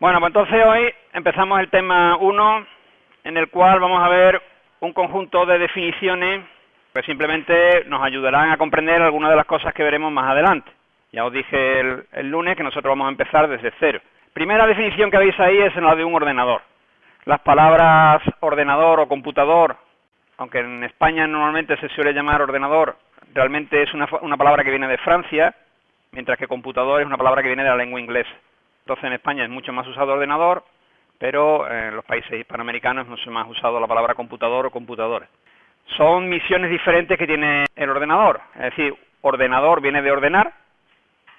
Bueno, pues entonces hoy empezamos el tema 1, en el cual vamos a ver un conjunto de definiciones que simplemente nos ayudarán a comprender algunas de las cosas que veremos más adelante. Ya os dije el lunes que nosotros vamos a empezar desde cero. Primera definición que veis ahí es la de un ordenador. Las palabras ordenador o computador, aunque en España normalmente se suele llamar ordenador, realmente es una palabra que viene de Francia, mientras que computador es una palabra que viene de la lengua inglesa. Entonces en España es mucho más usado ordenador, pero en los países hispanoamericanos es mucho más usado la palabra computador o computadora. Son misiones diferentes que tiene el ordenador, es decir, ordenador viene de ordenar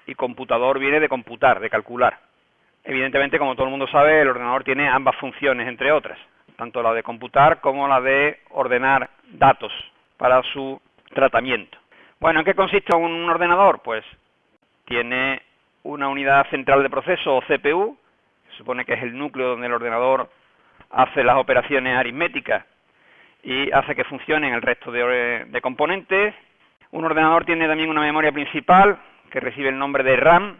y computador viene de computar, de calcular. Evidentemente, como todo el mundo sabe, el ordenador tiene ambas funciones, entre otras, tanto la de computar como la de ordenar datos para su tratamiento. Bueno, ¿en qué consiste un ordenador? Pues tiene una unidad central de proceso o CPU, se supone que es el núcleo donde el ordenador hace las operaciones aritméticas y hace que funcionen el resto de componentes. Un ordenador tiene también una memoria principal que recibe el nombre de RAM.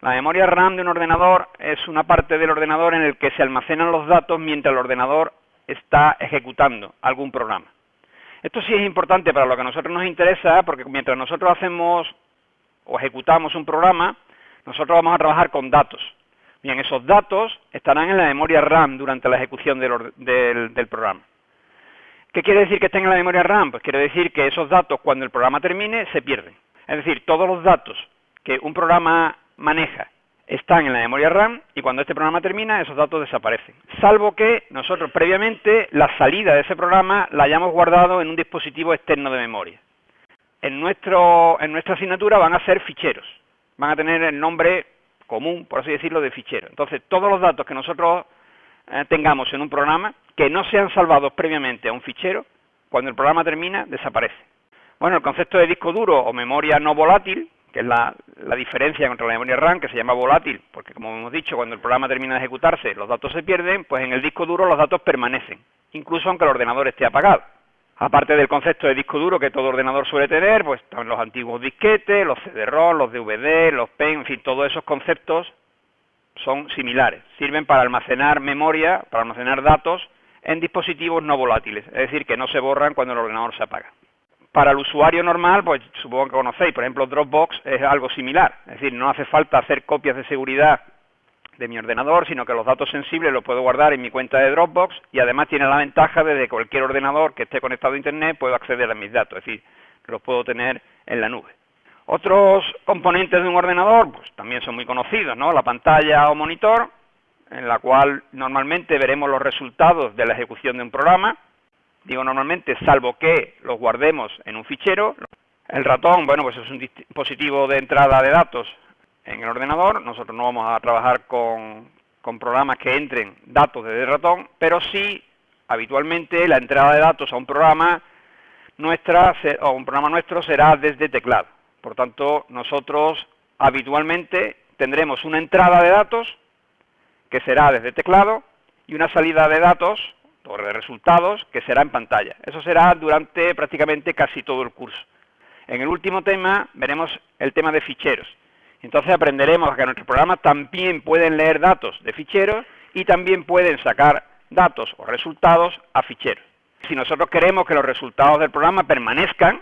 La memoria RAM de un ordenador es una parte del ordenador en el que se almacenan los datos mientras el ordenador está ejecutando algún programa. Esto sí es importante para lo que a nosotros nos interesa, porque mientras nosotros hacemos o ejecutamos un programa, nosotros vamos a trabajar con datos. Bien, esos datos estarán en la memoria RAM durante la ejecución del programa. ¿Qué quiere decir que estén en la memoria RAM? Pues quiere decir que esos datos, cuando el programa termine, se pierden. Es decir, todos los datos que un programa maneja están en la memoria RAM y cuando este programa termina, esos datos desaparecen. Salvo que nosotros previamente la salida de ese programa la hayamos guardado en un dispositivo externo de memoria. En nuestra asignatura van a ser ficheros. Van a tener el nombre común, por así decirlo, de fichero. Entonces, todos los datos que nosotros tengamos en un programa que no sean salvados previamente a un fichero, cuando el programa termina, desaparecen. Bueno, el concepto de disco duro o memoria no volátil, que es la diferencia contra la memoria RAM, que se llama volátil, porque como hemos dicho, cuando el programa termina de ejecutarse, los datos se pierden, pues en el disco duro los datos permanecen, incluso aunque el ordenador esté apagado. Aparte del concepto de disco duro que todo ordenador suele tener, pues están los antiguos disquetes, los CD-ROM, los DVD, los PEN, en fin, todos esos conceptos son similares. Sirven para almacenar memoria, para almacenar datos en dispositivos no volátiles, es decir, que no se borran cuando el ordenador se apaga. Para el usuario normal, pues supongo que conocéis, por ejemplo, Dropbox es algo similar, es decir, no hace falta hacer copias de seguridad de mi ordenador, sino que los datos sensibles los puedo guardar en mi cuenta de Dropbox y además tiene la ventaja de que cualquier ordenador que esté conectado a Internet puedo acceder a mis datos, es decir, los puedo tener en la nube. Otros componentes de un ordenador pues también son muy conocidos, ¿no? La pantalla o monitor, en la cual normalmente veremos los resultados de la ejecución de un programa. Digo normalmente, salvo que los guardemos en un fichero. El ratón, bueno, pues es un dispositivo de entrada de datos en el ordenador. Nosotros no vamos a trabajar con programas que entren datos desde el ratón, pero sí, habitualmente, la entrada de datos a un programa nuestro será desde teclado. Por tanto, nosotros habitualmente tendremos una entrada de datos que será desde teclado y una salida de datos o de resultados que será en pantalla. Eso será durante prácticamente casi todo el curso. En el último tema veremos el tema de ficheros. Entonces aprenderemos que nuestros programas también pueden leer datos de ficheros y también pueden sacar datos o resultados a ficheros. Si nosotros queremos que los resultados del programa permanezcan,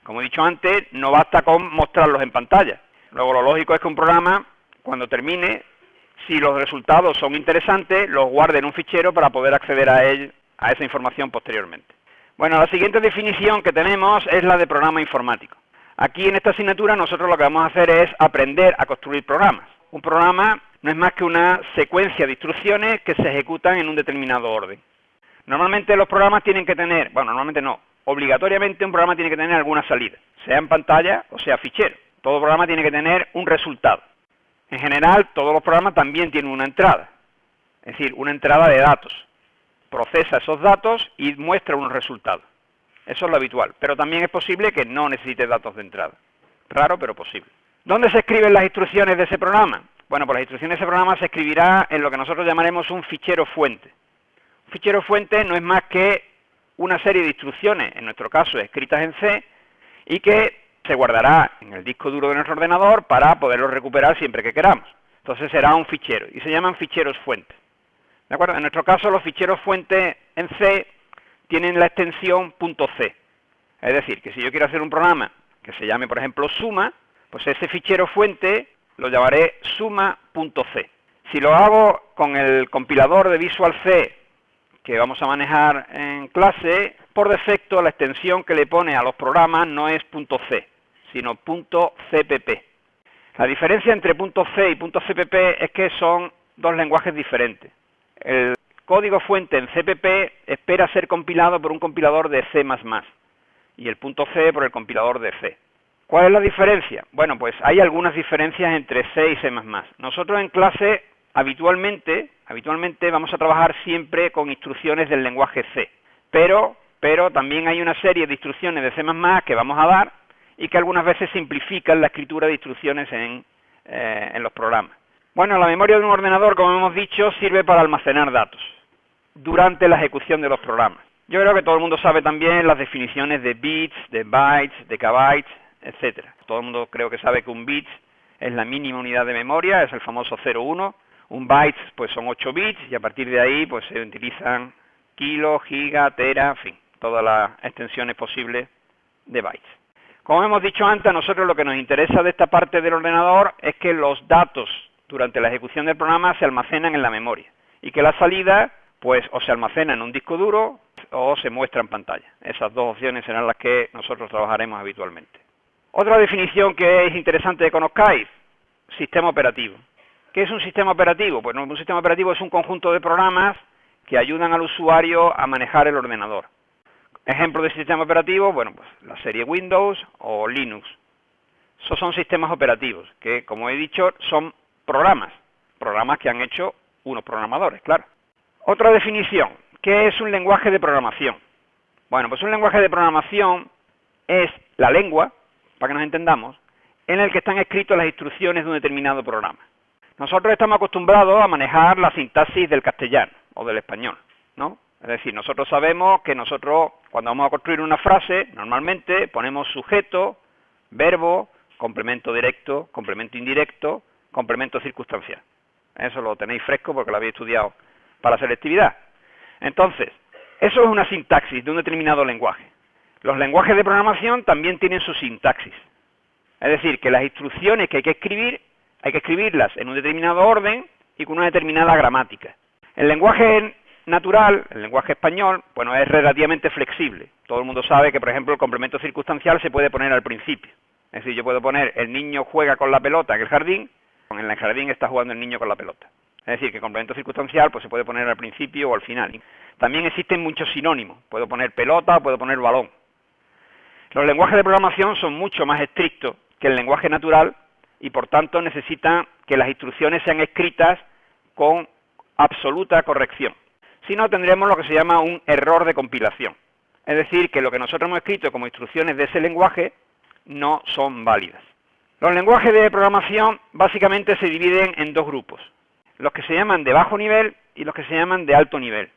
como he dicho antes, no basta con mostrarlos en pantalla. Luego lo lógico es que un programa, cuando termine, si los resultados son interesantes, los guarde en un fichero para poder acceder a esa información posteriormente. Bueno, la siguiente definición que tenemos es la de programa informático. Aquí en esta asignatura nosotros lo que vamos a hacer es aprender a construir programas. Un programa no es más que una secuencia de instrucciones que se ejecutan en un determinado orden. Normalmente los programas tienen que tener, bueno, normalmente no, obligatoriamente un programa tiene que tener alguna salida, sea en pantalla o sea fichero. Todo programa tiene que tener un resultado. En general, todos los programas también tienen una entrada, es decir, una entrada de datos. Procesa esos datos y muestra unos resultados. Eso es lo habitual, pero también es posible que no necesite datos de entrada. Raro, pero posible. ¿Dónde se escriben las instrucciones de ese programa? Bueno, pues las instrucciones de ese programa se escribirá en lo que nosotros llamaremos un fichero fuente. Un fichero fuente no es más que una serie de instrucciones, en nuestro caso escritas en C, y que se guardará en el disco duro de nuestro ordenador para poderlo recuperar siempre que queramos. Entonces será un fichero y se llaman ficheros fuentes. ¿De acuerdo? En nuestro caso los ficheros fuentes en C tienen la extensión .c. Es decir, que si yo quiero hacer un programa que se llame, por ejemplo, suma, pues ese fichero fuente lo llamaré suma.c. Si lo hago con el compilador de Visual C que vamos a manejar en clase, por defecto la extensión que le pone a los programas no es .c, sino .cpp. La diferencia entre .c y .cpp es que son dos lenguajes diferentes. El código fuente en CPP espera ser compilado por un compilador de C++, y el .c por el compilador de C. ¿Cuál es la diferencia? Bueno, pues hay algunas diferencias entre C y C++. Nosotros en clase habitualmente vamos a trabajar siempre con instrucciones del lenguaje C, pero también hay una serie de instrucciones de C++ que vamos a dar y que algunas veces simplifican la escritura de instrucciones en los programas. Bueno, la memoria de un ordenador, como hemos dicho, sirve para almacenar datos durante la ejecución de los programas. Yo creo que todo el mundo sabe también las definiciones de bits, de bytes, de kbytes, etcétera. Todo el mundo creo que sabe que un bit es la mínima unidad de memoria, es el famoso 0,1. Un byte pues son 8 bits y a partir de ahí pues se utilizan kilo, giga, tera, en fin, todas las extensiones posibles de bytes. Como hemos dicho antes, a nosotros lo que nos interesa de esta parte del ordenador es que los datos durante la ejecución del programa se almacenan en la memoria y que la salida pues o se almacena en un disco duro o se muestra en pantalla. Esas dos opciones serán las que nosotros trabajaremos habitualmente. Otra definición que es interesante que conozcáis, sistema operativo. ¿Qué es un sistema operativo? Pues un sistema operativo es un conjunto de programas que ayudan al usuario a manejar el ordenador. Ejemplo de sistema operativo, bueno, pues la serie Windows o Linux. Esos son sistemas operativos, que como he dicho, son programas que han hecho unos programadores, claro. Otra definición, ¿qué es un lenguaje de programación? Bueno, pues un lenguaje de programación es la lengua, para que nos entendamos, en el que están escritas las instrucciones de un determinado programa. Nosotros estamos acostumbrados a manejar la sintaxis del castellano o del español, ¿no? Es decir, nosotros sabemos que nosotros, cuando vamos a construir una frase, normalmente ponemos sujeto, verbo, complemento directo, complemento indirecto, complemento circunstancial. Eso lo tenéis fresco porque lo habéis estudiado para selectividad. Entonces, eso es una sintaxis de un determinado lenguaje. Los lenguajes de programación también tienen su sintaxis. Es decir, que las instrucciones que hay que escribirlas en un determinado orden y con una determinada gramática. El lenguaje natural, el lenguaje español, bueno, es relativamente flexible. Todo el mundo sabe que, por ejemplo, el complemento circunstancial se puede poner al principio. Es decir, yo puedo poner el niño juega con la pelota en el jardín, en el jardín está jugando el niño con la pelota. Es decir, que el complemento circunstancial pues se puede poner al principio o al final. También existen muchos sinónimos. Puedo poner pelota o puedo poner balón. Los lenguajes de programación son mucho más estrictos que el lenguaje natural y por tanto necesitan que las instrucciones sean escritas con absoluta corrección. Si no, tendremos lo que se llama un error de compilación. Es decir, que lo que nosotros hemos escrito como instrucciones de ese lenguaje no son válidas. Los lenguajes de programación básicamente se dividen en dos grupos. Los que se llaman de bajo nivel y los que se llaman de alto nivel.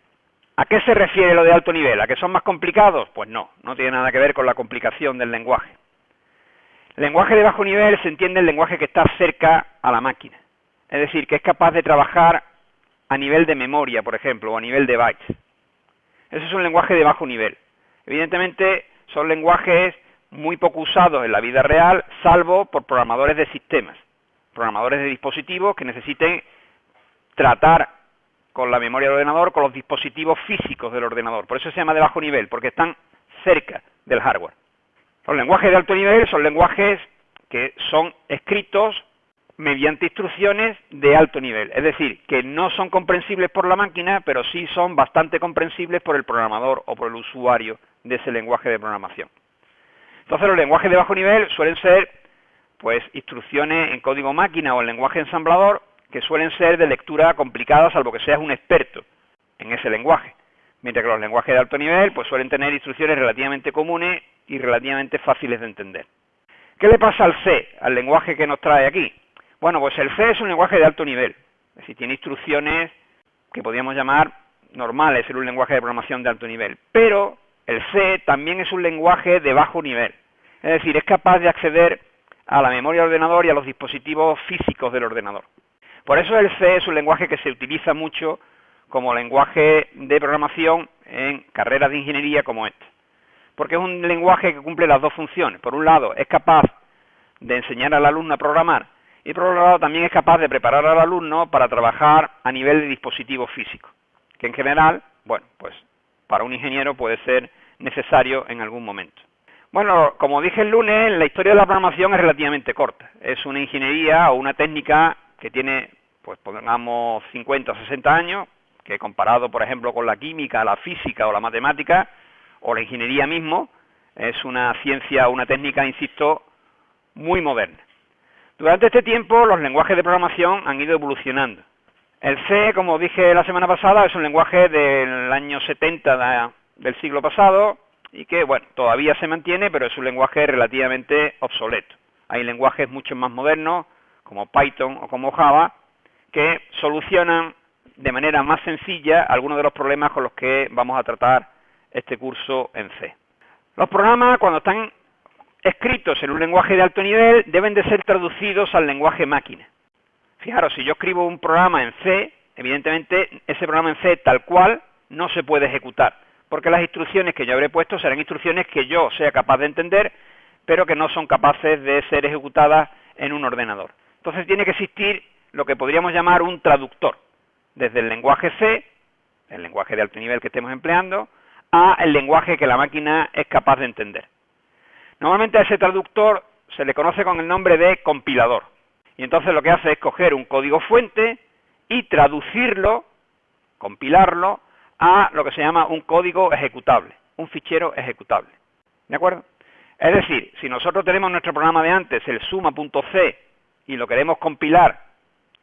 ¿A qué se refiere lo de alto nivel? ¿A que son más complicados? Pues no tiene nada que ver con la complicación del lenguaje. El lenguaje de bajo nivel se entiende el lenguaje que está cerca a la máquina. Es decir, que es capaz de trabajar a nivel de memoria, por ejemplo, o a nivel de bytes. Ese es un lenguaje de bajo nivel. Evidentemente, son lenguajes muy poco usados en la vida real, salvo por programadores de sistemas, programadores de dispositivos que necesiten tratar con la memoria del ordenador, con los dispositivos físicos del ordenador. Por eso se llama de bajo nivel, porque están cerca del hardware. Los lenguajes de alto nivel son lenguajes que son escritos mediante instrucciones de alto nivel. Es decir, que no son comprensibles por la máquina, pero sí son bastante comprensibles por el programador o por el usuario de ese lenguaje de programación. Entonces los lenguajes de bajo nivel suelen ser pues instrucciones en código máquina o en lenguaje ensamblador que suelen ser de lectura complicada, salvo que seas un experto en ese lenguaje. Mientras que los lenguajes de alto nivel pues suelen tener instrucciones relativamente comunes y relativamente fáciles de entender. ¿Qué le pasa al C, al lenguaje que nos trae aquí? Bueno, pues el C es un lenguaje de alto nivel. Es decir, tiene instrucciones que podríamos llamar normales en un lenguaje de programación de alto nivel. Pero el C también es un lenguaje de bajo nivel. Es decir, es capaz de acceder a la memoria del ordenador y a los dispositivos físicos del ordenador. Por eso el C es un lenguaje que se utiliza mucho como lenguaje de programación en carreras de ingeniería como esta. Porque es un lenguaje que cumple las dos funciones. Por un lado, es capaz de enseñar al alumno a programar, y por otro lado también es capaz de preparar al alumno para trabajar a nivel de dispositivos físicos, que en general, bueno, pues para un ingeniero puede ser necesario en algún momento. Bueno, como dije el lunes, la historia de la programación es relativamente corta. Es una ingeniería o una técnica que tiene, pues pongamos 50 o 60 años, que comparado, por ejemplo, con la química, la física o la matemática, o la ingeniería mismo, es una ciencia, una técnica, insisto, muy moderna. Durante este tiempo, los lenguajes de programación han ido evolucionando. El C, como dije la semana pasada, es un lenguaje del año 70 del siglo pasado y que, bueno, todavía se mantiene, pero es un lenguaje relativamente obsoleto. Hay lenguajes mucho más modernos, como Python o como Java, que solucionan de manera más sencilla algunos de los problemas con los que vamos a tratar este curso en C. Los programas, cuando están escritos en un lenguaje de alto nivel, deben de ser traducidos al lenguaje máquina. Fijaros, si yo escribo un programa en C, evidentemente ese programa en C tal cual no se puede ejecutar, porque las instrucciones que yo habré puesto serán instrucciones que yo sea capaz de entender, pero que no son capaces de ser ejecutadas en un ordenador. Entonces tiene que existir lo que podríamos llamar un traductor, desde el lenguaje C, el lenguaje de alto nivel que estemos empleando, a el lenguaje que la máquina es capaz de entender. Normalmente a ese traductor se le conoce con el nombre de compilador. Y entonces lo que hace es coger un código fuente y traducirlo, compilarlo, a lo que se llama un código ejecutable, un fichero ejecutable. ¿De acuerdo? Es decir, si nosotros tenemos nuestro programa de antes, el suma.c, y lo queremos compilar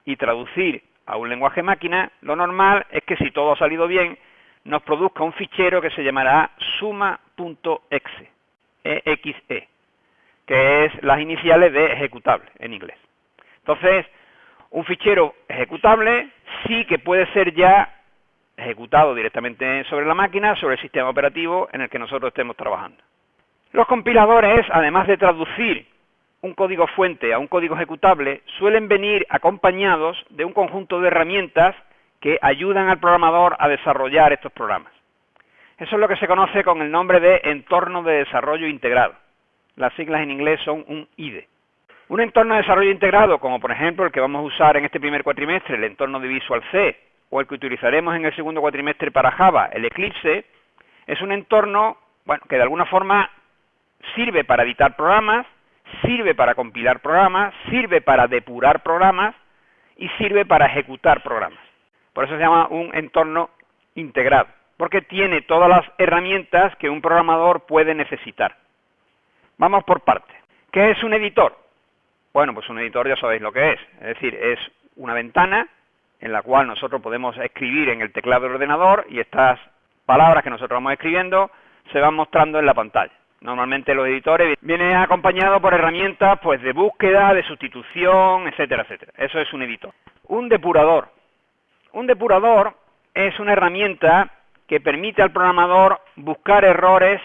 y traducir a un lenguaje máquina, lo normal es que si todo ha salido bien, nos produzca un fichero que se llamará suma.exe, exe, que es las iniciales de ejecutable en inglés. Entonces, un fichero ejecutable sí que puede ser ya ejecutado directamente sobre la máquina, sobre el sistema operativo en el que nosotros estemos trabajando. Los compiladores, además de traducir un código fuente a un código ejecutable, suelen venir acompañados de un conjunto de herramientas que ayudan al programador a desarrollar estos programas. Eso es lo que se conoce con el nombre de entorno de desarrollo integrado. Las siglas en inglés son un IDE. Un entorno de desarrollo integrado, como por ejemplo el que vamos a usar en este primer cuatrimestre, el entorno de Visual C, o el que utilizaremos en el segundo cuatrimestre para Java, el Eclipse, es un entorno, bueno, que de alguna forma sirve para editar programas, sirve para compilar programas, sirve para depurar programas y sirve para ejecutar programas. Por eso se llama un entorno integrado, porque tiene todas las herramientas que un programador puede necesitar. Vamos por partes. ¿Qué es un editor? Bueno, pues un editor ya sabéis lo que es decir, es una ventana en la cual nosotros podemos escribir en el teclado del ordenador y estas palabras que nosotros vamos escribiendo se van mostrando en la pantalla. Normalmente los editores vienen acompañados por herramientas pues de búsqueda, de sustitución, etcétera, etcétera. Eso es un editor. Un depurador. Un depurador es una herramienta que permite al programador buscar errores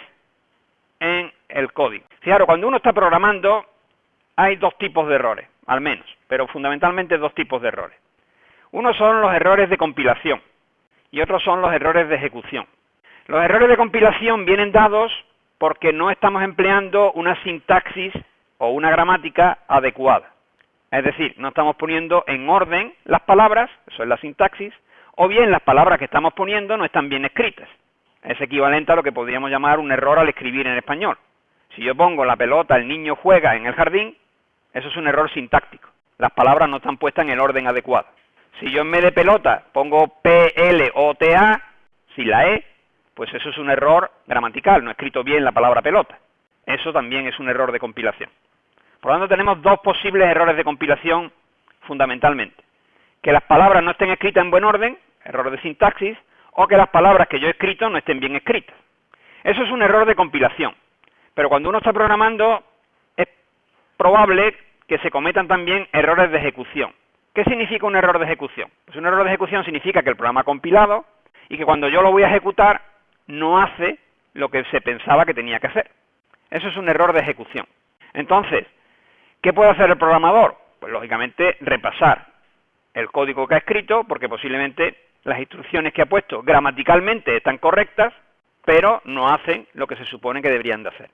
en el código. Fijaros, cuando uno está programando hay dos tipos de errores, al menos, pero fundamentalmente dos tipos de errores. Uno son los errores de compilación y otros son los errores de ejecución. Los errores de compilación vienen dados porque no estamos empleando una sintaxis o una gramática adecuada. Es decir, no estamos poniendo en orden las palabras, eso es la sintaxis, o bien las palabras que estamos poniendo no están bien escritas. Es equivalente a lo que podríamos llamar un error al escribir en español. Si yo pongo la pelota, el niño juega en el jardín, eso es un error sintáctico. Las palabras no están puestas en el orden adecuado. Si yo en vez de pelota pongo P-L-O-T-A, sin la E, pues eso es un error gramatical, no he escrito bien la palabra pelota. Eso también es un error de compilación. Por lo tanto, tenemos dos posibles errores de compilación fundamentalmente. Que las palabras no estén escritas en buen orden, error de sintaxis, o que las palabras que yo he escrito no estén bien escritas. Eso es un error de compilación. Pero cuando uno está programando, es probable que se cometan también errores de ejecución. ¿Qué significa un error de ejecución? Pues un error de ejecución significa que el programa ha compilado y que cuando yo lo voy a ejecutar no hace lo que se pensaba que tenía que hacer. Eso es un error de ejecución. Entonces, ¿qué puede hacer el programador? Pues lógicamente repasar el código que ha escrito, porque posiblemente las instrucciones que ha puesto gramaticalmente están correctas, pero no hacen lo que se supone que deberían de hacer.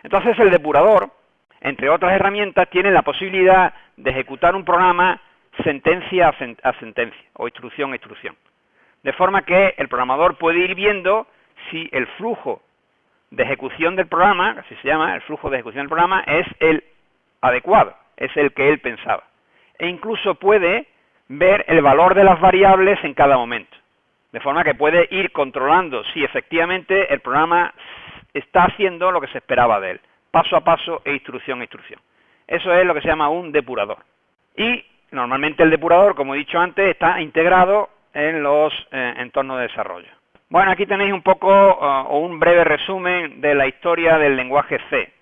Entonces el depurador, entre otras herramientas, tiene la posibilidad de ejecutar un programa sentencia a sentencia, o instrucción a instrucción. De forma que el programador puede ir viendo si el flujo de ejecución del programa, así se llama, el flujo de ejecución del programa, es el adecuado, es el que él pensaba. E incluso puede ver el valor de las variables en cada momento. De forma que puede ir controlando si efectivamente el programa está haciendo lo que se esperaba de él, paso a paso e instrucción a instrucción. Eso es lo que se llama un depurador. Y normalmente el depurador, como he dicho antes, está integrado en los entornos de desarrollo. Bueno, aquí tenéis un poco un breve resumen de la historia del lenguaje C.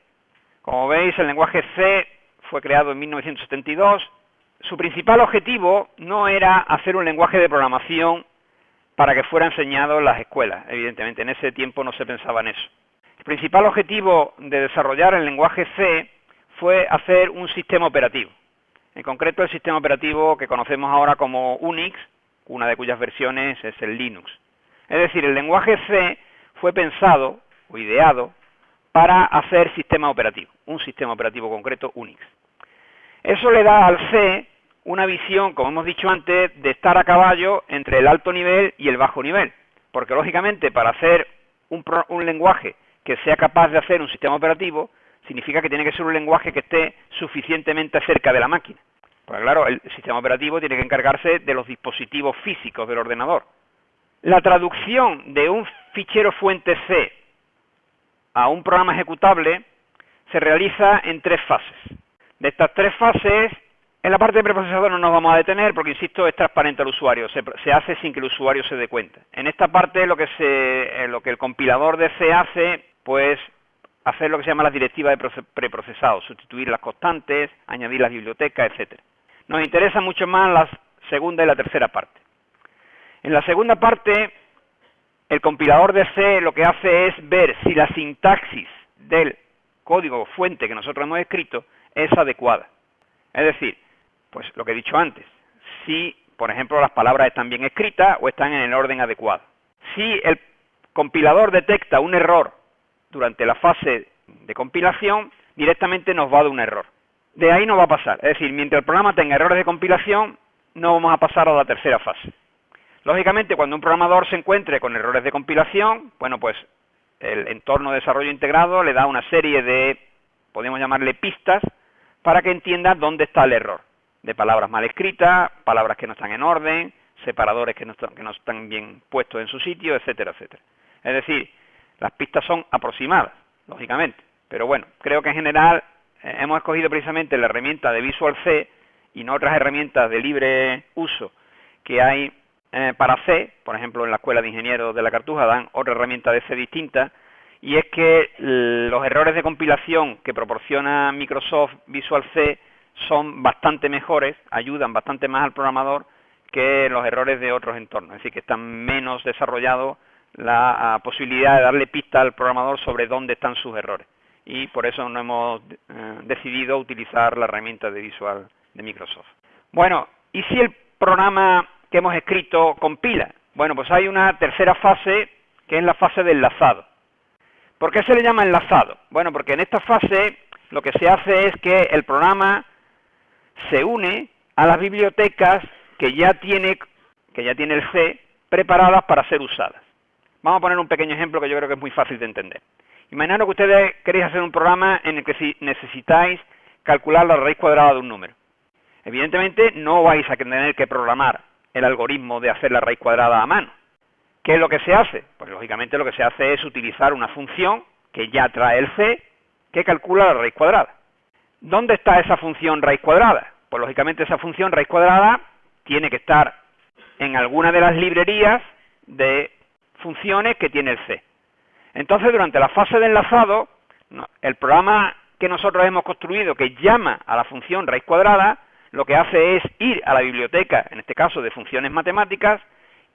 Como veis, el lenguaje C fue creado en 1972. Su principal objetivo no era hacer un lenguaje de programación para que fuera enseñado en las escuelas, evidentemente. En ese tiempo no se pensaba en eso. El principal objetivo de desarrollar el lenguaje C fue hacer un sistema operativo. En concreto, el sistema operativo que conocemos ahora como Unix, una de cuyas versiones es el Linux. Es decir, el lenguaje C fue pensado o ideado para hacer sistema operativo, un sistema operativo concreto Unix. Eso le da al C una visión, como hemos dicho antes, de estar a caballo entre el alto nivel y el bajo nivel. Porque, lógicamente, para hacer un lenguaje que sea capaz de hacer un sistema operativo, significa que tiene que ser un lenguaje que esté suficientemente cerca de la máquina. Pues claro, el sistema operativo tiene que encargarse de los dispositivos físicos del ordenador. La traducción de un fichero fuente C a un programa ejecutable se realiza en 3 fases. De estas 3 fases, en la parte de preprocesador no nos vamos a detener porque, insisto, es transparente al usuario, se hace sin que el usuario se dé cuenta. En esta parte lo que el compilador de C hace, pues, hacer lo que se llama las directivas de preprocesado, sustituir las constantes, añadir las bibliotecas, etc. Nos interesa mucho más la segunda y la tercera parte. En la segunda parte, el compilador de C lo que hace es ver si la sintaxis del código fuente que nosotros hemos escrito es adecuada. Es decir, pues lo que he dicho antes, si, por ejemplo, las palabras están bien escritas o están en el orden adecuado. Si el compilador detecta un error durante la fase de compilación, directamente nos va a dar un error. De ahí no va a pasar. Es decir, mientras el programa tenga errores de compilación, no vamos a pasar a la tercera fase. Lógicamente, cuando un programador se encuentre con errores de compilación, bueno, pues el entorno de desarrollo integrado le da una serie de, podemos llamarle pistas, para que entienda dónde está el error. De palabras mal escritas, palabras que no están en orden, separadores que no están bien puestos en su sitio, etcétera, etcétera. Es decir, las pistas son aproximadas, lógicamente. Pero bueno, creo que en general hemos escogido precisamente la herramienta de Visual C y no otras herramientas de libre uso que hay para C. Por ejemplo, en la Escuela de Ingenieros de la Cartuja dan otra herramienta de C distinta, y es que los errores de compilación que proporciona Microsoft Visual C son bastante mejores, ayudan bastante más al programador que los errores de otros entornos. Es decir, que están menos desarrollados la posibilidad de darle pista al programador sobre dónde están sus errores. Y por eso no hemos decidido utilizar la herramienta de Visual de Microsoft. Bueno, ¿y si el programa que hemos escrito compila? Bueno, pues hay una tercera fase, que es la fase de enlazado. ¿Por qué se le llama enlazado? Bueno, porque en esta fase lo que se hace es que el programa se une a las bibliotecas que ya tiene el C preparadas para ser usadas. Vamos a poner un pequeño ejemplo que yo creo que es muy fácil de entender. Imaginaos que ustedes queréis hacer un programa en el que necesitáis calcular la raíz cuadrada de un número. Evidentemente no vais a tener que programar el algoritmo de hacer la raíz cuadrada a mano. ¿Qué es lo que se hace? Pues lógicamente lo que se hace es utilizar una función que ya trae el C, que calcula la raíz cuadrada. ¿Dónde está esa función raíz cuadrada? Pues lógicamente esa función raíz cuadrada tiene que estar en alguna de las librerías de funciones que tiene el C. Entonces, durante la fase de enlazado, el programa que nosotros hemos construido, que llama a la función raíz cuadrada, lo que hace es ir a la biblioteca, en este caso de funciones matemáticas,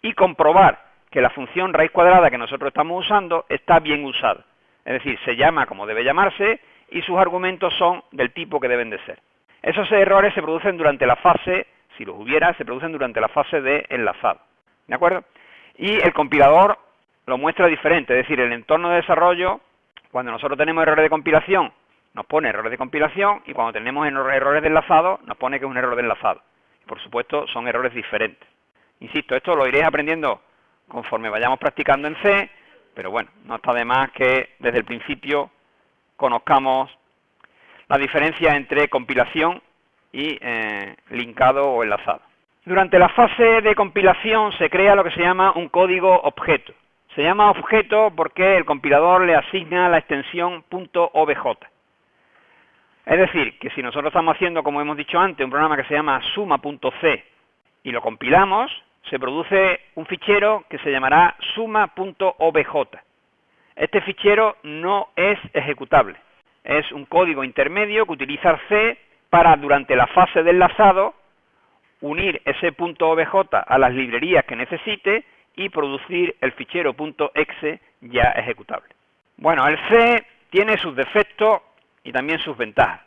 y comprobar que la función raíz cuadrada que nosotros estamos usando está bien usada. Es decir, se llama como debe llamarse y sus argumentos son del tipo que deben de ser. Esos errores se producen durante la fase Si los hubiera, se producen durante la fase de enlazado. ¿De acuerdo? Y el compilador lo muestra diferente, es decir, el entorno de desarrollo, cuando nosotros tenemos errores de compilación, nos pone errores de compilación, y cuando tenemos errores de enlazado, nos pone que es un error de enlazado. Por supuesto, son errores diferentes. Insisto, esto lo iréis aprendiendo conforme vayamos practicando en C, pero bueno, no está de más que desde el principio conozcamos la diferencia entre compilación y linkado o enlazado. Durante la fase de compilación se crea lo que se llama un código objeto. Se llama objeto porque el compilador le asigna la extensión .obj. Es decir, que si nosotros estamos haciendo, como hemos dicho antes, un programa que se llama suma.c y lo compilamos, se produce un fichero que se llamará suma.obj. Este fichero no es ejecutable. Es un código intermedio que utiliza C para, durante la fase de enlazado, unir ese .obj a las librerías que necesite y producir el fichero .exe ya ejecutable. Bueno, el C tiene sus defectos y también sus ventajas.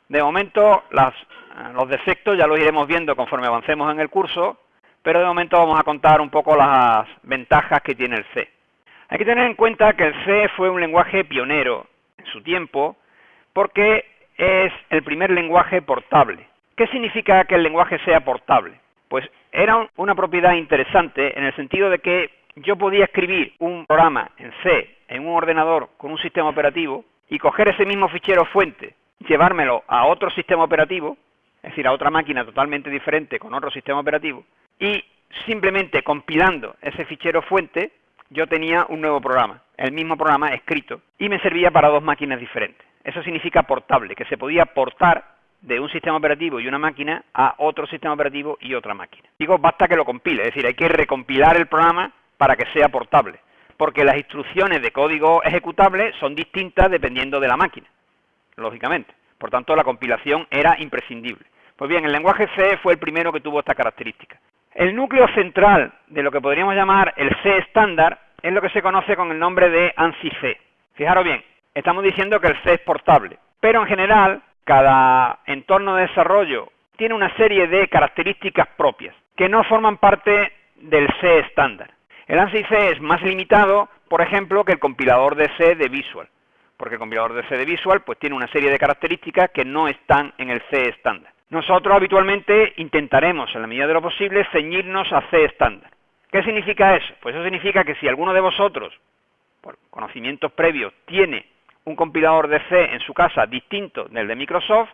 De momento, los defectos ya los iremos viendo conforme avancemos en el curso, pero de momento vamos a contar un poco las ventajas que tiene el C. Hay que tener en cuenta que el C fue un lenguaje pionero en su tiempo, porque es el primer lenguaje portable. ¿Qué significa que el lenguaje sea portable? Pues era una propiedad interesante en el sentido de que yo podía escribir un programa en C en un ordenador con un sistema operativo y coger ese mismo fichero fuente, llevármelo a otro sistema operativo, es decir, a otra máquina totalmente diferente con otro sistema operativo, y simplemente compilando ese fichero fuente, yo tenía un nuevo programa, el mismo programa escrito, y me servía para dos máquinas diferentes. Eso significa portable, que se podía portar de un sistema operativo y una máquina a otro sistema operativo y otra máquina. Digo, basta que lo compile, es decir, hay que recompilar el programa para que sea portable, porque las instrucciones de código ejecutable son distintas dependiendo de la máquina, lógicamente. Por tanto, la compilación era imprescindible. Pues bien, el lenguaje C fue el primero que tuvo esta característica. El núcleo central de lo que podríamos llamar el C estándar es lo que se conoce con el nombre de ANSI C. Fijaros bien, estamos diciendo que el C es portable, pero en general cada entorno de desarrollo tiene una serie de características propias que no forman parte del C estándar. El ANSI C es más limitado, por ejemplo, que el compilador de C de Visual, porque el compilador de C de Visual pues tiene una serie de características que no están en el C estándar. Nosotros habitualmente intentaremos, en la medida de lo posible, ceñirnos a C estándar. ¿Qué significa eso? Pues eso significa que si alguno de vosotros, por conocimientos previos, tiene un compilador de C en su casa distinto del de Microsoft,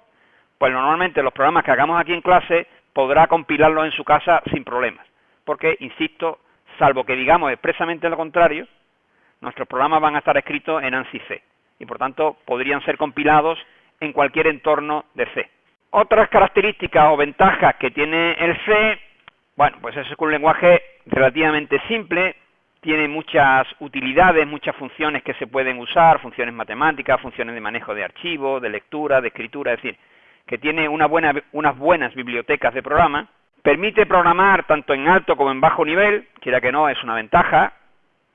pues normalmente los programas que hagamos aquí en clase podrá compilarlos en su casa sin problemas. Porque, insisto, salvo que digamos expresamente lo contrario, nuestros programas van a estar escritos en ANSI C y por tanto podrían ser compilados en cualquier entorno de C. Otras características o ventajas que tiene el C, bueno, pues es un lenguaje relativamente simple, tiene muchas utilidades, muchas funciones que se pueden usar, funciones matemáticas, funciones de manejo de archivos, de lectura, de escritura, es decir, que tiene unas buenas bibliotecas de programa, permite programar tanto en alto como en bajo nivel, quiera que no, es una ventaja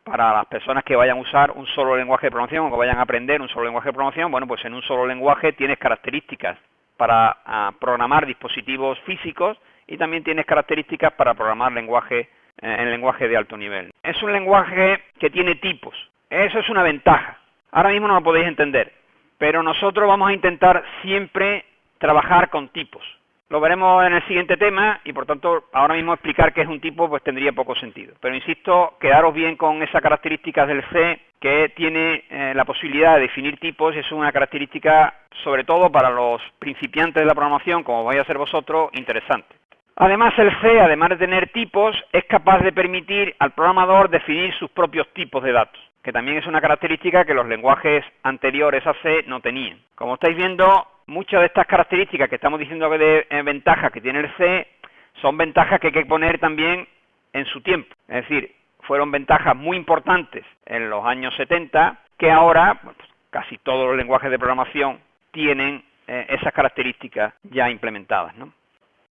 para las personas que vayan a usar un solo lenguaje de programación o que vayan a aprender un solo lenguaje de programación. Bueno, pues en un solo lenguaje tienes características para programar dispositivos físicos y también tienes características para programar en lenguaje de alto nivel. Es un lenguaje que tiene tipos. Eso es una ventaja. Ahora mismo no lo podéis entender, pero nosotros vamos a intentar siempre trabajar con tipos. Lo veremos en el siguiente tema y por tanto ahora mismo explicar qué es un tipo pues tendría poco sentido. Pero insisto, quedaros bien con esas características del C que tiene la posibilidad de definir tipos y es una característica sobre todo para los principiantes de la programación, como vais a ser vosotros, interesante. Además el C, además de tener tipos, es capaz de permitir al programador definir sus propios tipos de datos, que también es una característica que los lenguajes anteriores a C no tenían. Como estáis viendo, muchas de estas características que estamos diciendo que de ventajas que tiene el C son ventajas que hay que poner también en su tiempo. Es decir, fueron ventajas muy importantes en los años 70 que ahora pues, casi todos los lenguajes de programación tienen esas características ya implementadas, ¿no?